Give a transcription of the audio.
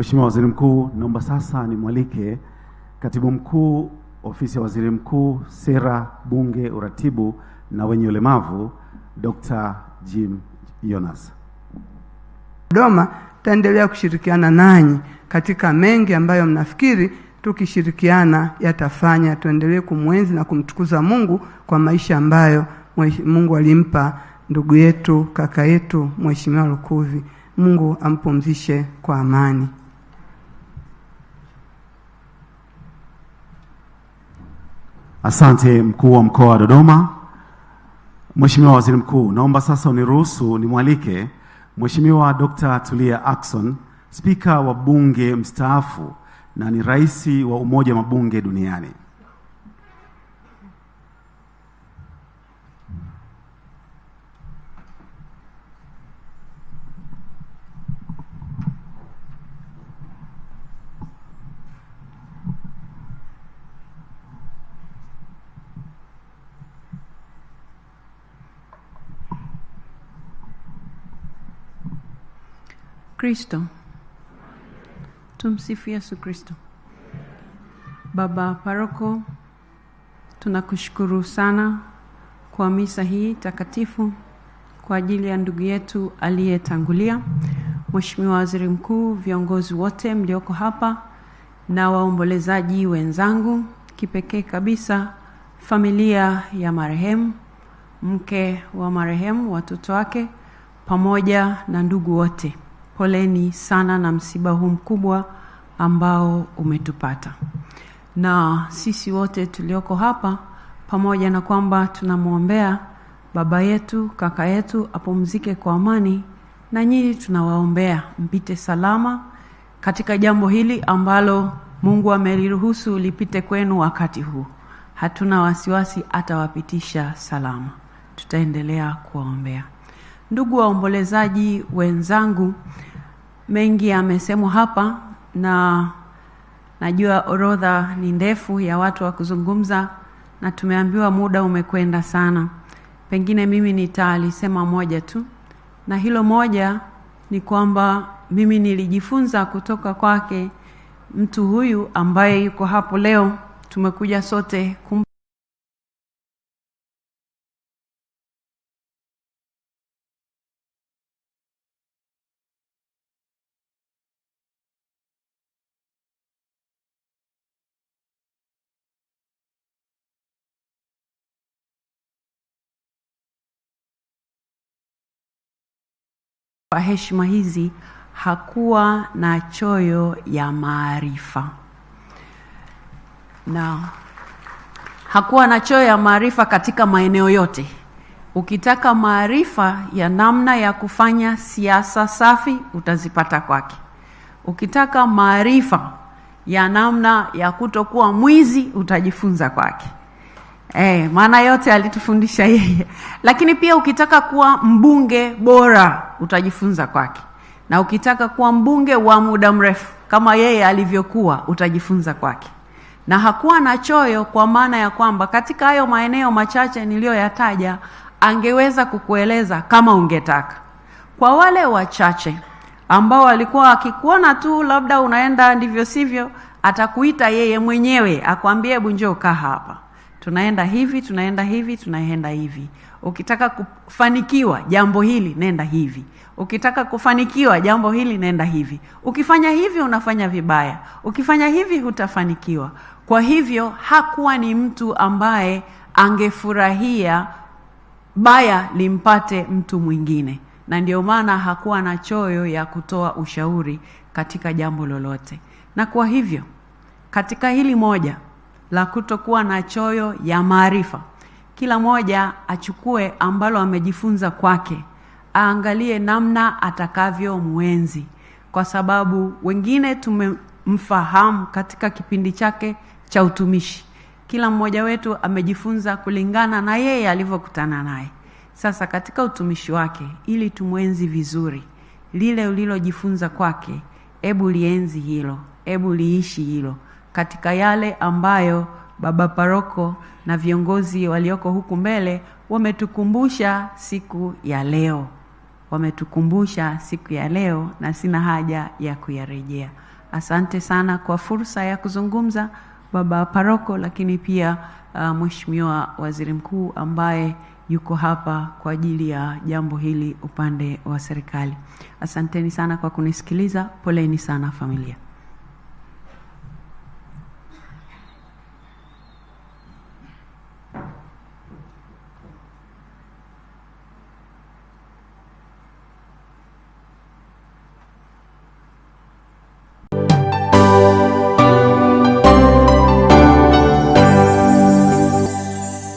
Mheshimiwa Waziri Mkuu, naomba sasa nimwalike Katibu Mkuu Ofisi ya Waziri Mkuu, Sera, Bunge, Uratibu na Wenye Ulemavu, Dr. Jim Yonas. Dodoma taendelea kushirikiana nanyi katika mengi ambayo mnafikiri tukishirikiana yatafanya tuendelee kumwenzi na kumtukuza Mungu kwa maisha ambayo Mungu alimpa ndugu yetu, kaka yetu Mheshimiwa Lukuvi. Mungu ampumzishe kwa amani. Asante Mkuu wa Mkoa wa Dodoma. Mheshimiwa Waziri Mkuu, naomba sasa uniruhusu nimwalike Mheshimiwa Dr. Tulia Ackson, Spika wa Bunge mstaafu na ni Rais wa Umoja wa Mabunge Duniani. Kristo. Tumsifu Yesu Kristo. Baba Paroko, tunakushukuru sana kwa misa hii takatifu kwa ajili ya ndugu yetu aliyetangulia. Mheshimiwa Waziri Mkuu, viongozi wote mlioko hapa na waombolezaji wenzangu, kipekee kabisa familia ya marehemu, mke wa marehemu, watoto wake pamoja na ndugu wote. Poleni sana na msiba huu mkubwa ambao umetupata. Na sisi wote tulioko hapa, pamoja na kwamba tunamuombea baba yetu, kaka yetu apumzike kwa amani, na nyinyi tunawaombea mpite salama katika jambo hili ambalo Mungu ameriruhusu lipite kwenu wakati huu. Hatuna wasiwasi, atawapitisha salama. Tutaendelea kuwaombea. Ndugu waombolezaji wenzangu, mengi yamesemwa hapa na najua orodha ni ndefu ya watu wa kuzungumza na tumeambiwa muda umekwenda sana. Pengine mimi nitalisema moja tu, na hilo moja ni kwamba mimi nilijifunza kutoka kwake mtu huyu ambaye yuko hapo leo. Tumekuja sote kwa heshima hizi. Hakuwa na choyo ya maarifa. Na hakuwa na choyo ya maarifa katika maeneo yote. Ukitaka maarifa ya namna ya kufanya siasa safi, utazipata kwake. Ukitaka maarifa ya namna ya kutokuwa mwizi, utajifunza kwake. Maana yote alitufundisha yeye. Lakini pia ukitaka kuwa mbunge bora, utajifunza kwake. Na ukitaka kuwa mbunge wa muda mrefu kama yeye alivyokuwa, utajifunza kwake. Na hakuwa na choyo, kwa maana ya kwamba katika hayo maeneo machache niliyoyataja angeweza kukueleza kama ungetaka. Kwa wale wachache ambao walikuwa akikuona tu labda unaenda ndivyo sivyo, atakuita yeye mwenyewe akwambie, hebu njoo kaa hapa. Tunaenda hivi, tunaenda hivi, tunaenda hivi. Ukitaka kufanikiwa jambo hili, nenda hivi. Ukitaka kufanikiwa jambo hili, nenda hivi. Ukifanya hivi unafanya vibaya. Ukifanya hivi hutafanikiwa. Kwa hivyo hakuwa ni mtu ambaye angefurahia baya limpate mtu mwingine. Na ndio maana hakuwa na choyo ya kutoa ushauri katika jambo lolote. Na kwa hivyo katika hili moja la kutokuwa na choyo ya maarifa, kila moja achukue ambalo amejifunza kwake, aangalie namna atakavyo mwenzi, kwa sababu wengine tumemfahamu katika kipindi chake cha utumishi. Kila mmoja wetu amejifunza kulingana na yeye alivyokutana naye. Sasa katika utumishi wake, ili tumwenzi vizuri, lile ulilojifunza kwake, hebu lienzi hilo, hebu liishi hilo katika yale ambayo Baba Paroko na viongozi walioko huku mbele wametukumbusha siku ya leo. Wametukumbusha siku ya leo na sina haja ya kuyarejea. Asante sana kwa fursa ya kuzungumza, baba paroko, lakini pia Mheshimiwa Waziri Mkuu ambaye yuko hapa kwa ajili ya jambo hili upande wa serikali. Asanteni sana kwa kunisikiliza. Poleni sana familia.